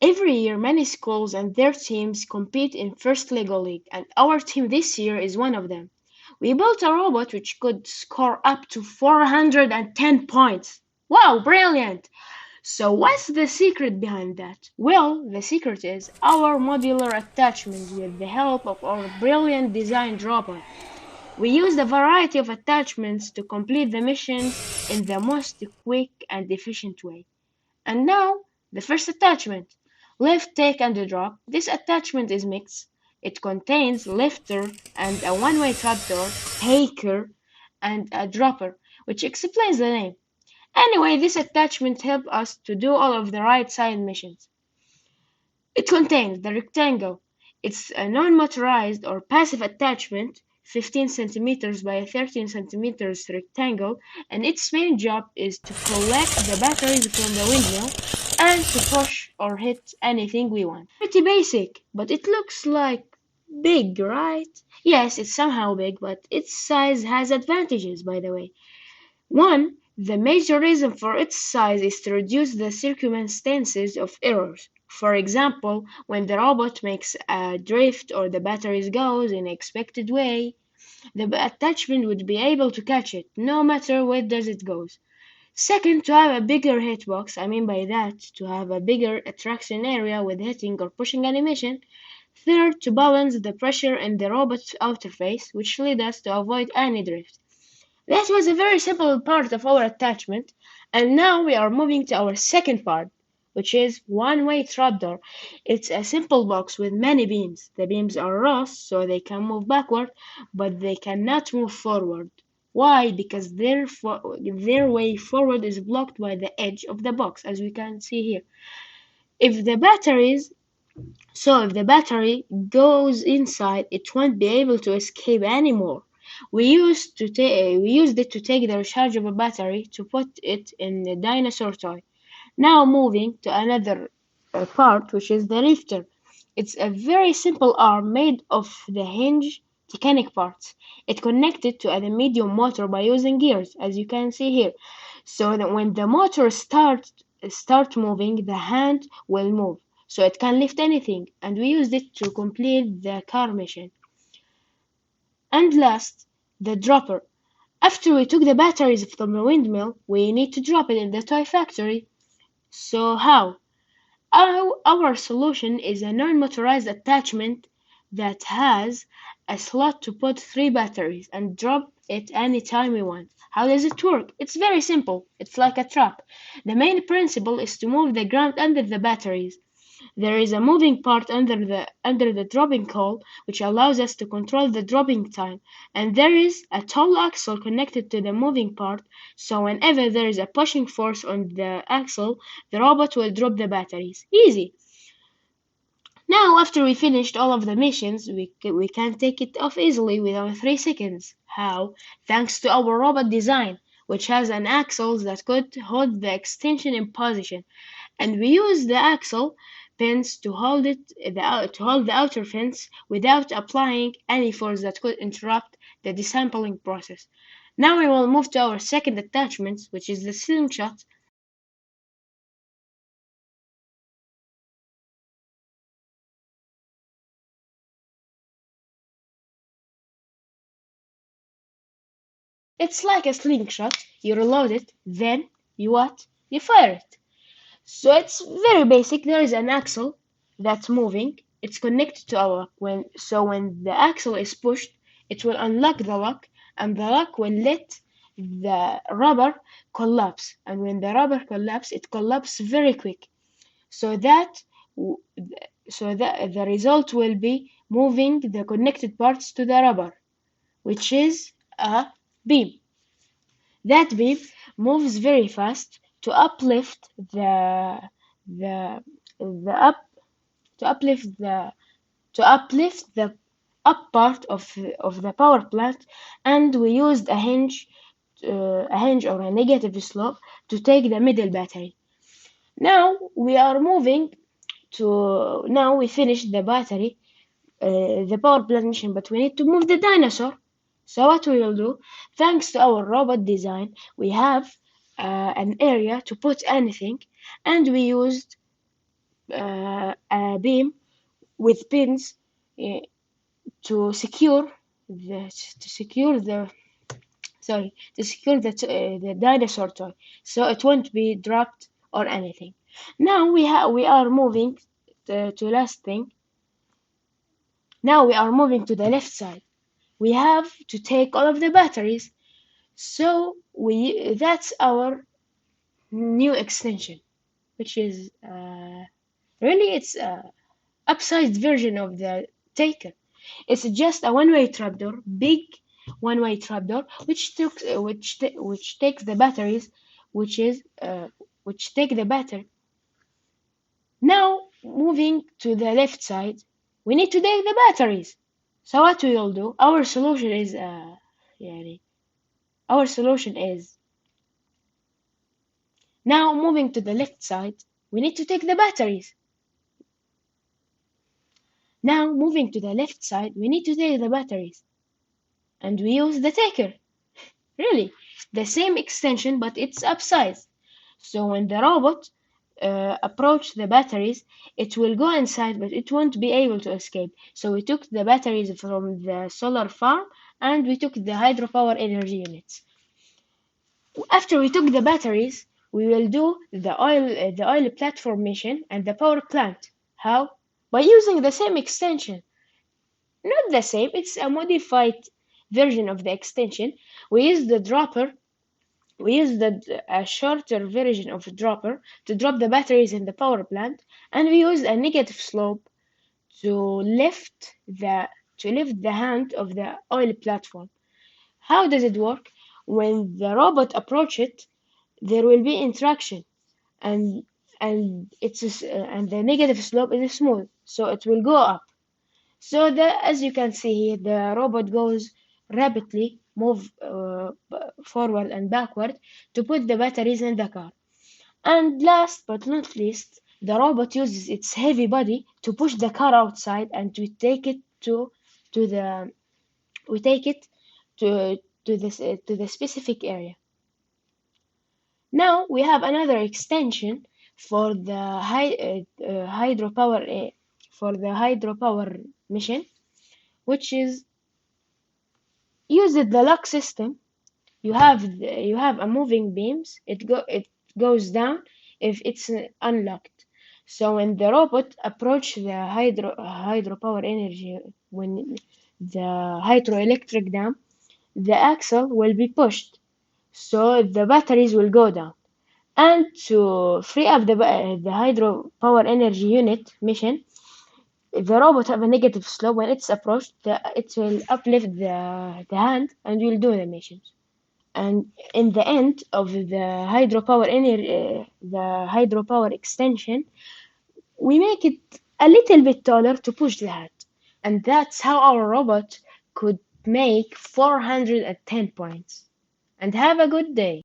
Every year, many schools and their teams compete in First Lego League, and our team this year is one of them. We built a robot which could score up to 410 points. Wow, brilliant! So, what's the secret behind that? Well, the secret is our modular attachments with the help of our brilliant designed robot. We used a variety of attachments to complete the missions in the most quick and efficient way. And now, the first attachment. Lift, take, and drop. This attachment is mixed. It contains lifter and a one-way trapdoor, taker, and a dropper, which explains the name. Anyway, this attachment helps us to do all of the right side missions. It contains the rectangle. It's a non-motorized or passive attachment, 15 centimeters by 13 centimeters rectangle, and its main job is to collect the batteries from the windmill and to push or hit anything we want. Pretty basic, but it looks like big, right? Yes, it's somehow big, but its size has advantages, by the way. One, the major reason for its size is to reduce the circumstances of errors. For example, when the robot makes a drift or the batteries goes in an expected way, the attachment would be able to catch it, no matter where does it goes. Second, to have a bigger hitbox, I mean by that, to have a bigger attraction area with hitting or pushing animation. Third, to balance the pressure in the robot's outer face, which lead us to avoid any drift. That was a very simple part of our attachment, and now we are moving to our second part, which is one-way trapdoor. It's a simple box with many beams. The beams are rows, so they can move backward, but they cannot move forward. Why? Because their way forward is blocked by the edge of the box, as we can see here. If the batteries if the battery goes inside, it won't be able to escape anymore. We used it to take the rechargeable battery to put it in the dinosaur toy. Now moving to another part, which is the lifter. It's a very simple arm made of the hinge mechanic parts. It connected to a medium motor by using gears, as you can see here, so that when the motor start moving, the hand will move, so it can lift anything. And we used it to complete the car mission. And last, the dropper. After we took the batteries from the windmill, we need to drop it in the toy factory. So how? Our solution is a non-motorized attachment that has a slot to put 3 batteries and drop it anytime we want. How does it work? It's very simple. It's like a trap. The main principle is to move the ground under the batteries. There is a moving part under the dropping hole, which allows us to control the dropping time, and there is a tall axle connected to the moving part, so whenever there is a pushing force on the axle, the robot will drop the batteries. Easy! Now, after we finished all of the missions, we can take it off easily within 3 seconds. How? Thanks to our robot design, which has an axle that could hold the extension in position, and we use the axle pins to hold the outer fence without applying any force that could interrupt the desampling process. Now we will move to our second attachment, which is the slingshot. It's like a slingshot. You reload it, then you what? You fire it. So it's very basic. There is an axle that's moving. It's connected to a lock. When the axle is pushed, it will unlock the lock, and the lock will let the rubber collapse. And when the rubber collapse, it collapses very quick. So that the result will be moving the connected parts to the rubber, which is a beam. That beam moves very fast to uplift the the up to uplift the up part of the power plant, and we used a hinge or a negative slope to take the middle battery. Now we finished the battery, the power plant mission, but we need to move the dinosaur. So what we will do, thanks to our robot design, we have an area to put anything, and a beam with pins uh, to secure the the dinosaur toy, so it won't be dropped or anything. Now we are moving to last thing. Now we are moving to the left side. We have to take all of the batteries. So we that's our new extension, which is really it's a upsized version of the Taken. It's just a one-way trapdoor, big one-way trapdoor, which takes the batteries, which is which take the battery. Now moving to the left side, we need to take the batteries. So what we will do? يعني, our solution is now moving to the left side. We need to take the batteries. Now moving to the left side, we need to take the batteries, and we use the taker. Really, the same extension, but it's upsized. So when the robot approach the batteries, it will go inside, but it won't be able to escape. So we took the batteries from the solar farm, and we took the hydropower energy units. After we took the batteries, we will do the oil platform mission and the power plant. How? By using the same extension. Not the same, it's a modified version of the extension. We use the dropper We use a shorter version of a dropper to drop the batteries in the power plant, and we use a negative slope to lift the hand of the oil platform. How does it work? When the robot approaches it, there will be interaction, and and the negative slope is smooth, so it will go up. So as you can see here, the robot goes rapidly, move forward and backward to put the batteries in the car. And last but not least, the robot uses its heavy body to push the car outside, and we take it to the we take it to the specific area. Now we have another extension for the hydropower mission, which is use the lock system. You have a moving beams. It goes down if it's unlocked. So when the robot approach the hydropower energy, when the hydroelectric dam, the axle will be pushed, so the batteries will go down. And to free up the hydropower energy unit mission, the robot have a negative slope. When it's approached, it will uplift the hand and will do the missions. And in the end of the hydropower extension, we make it a little bit taller to push the hand. And that's how our robot could make 410 points. And have a good day.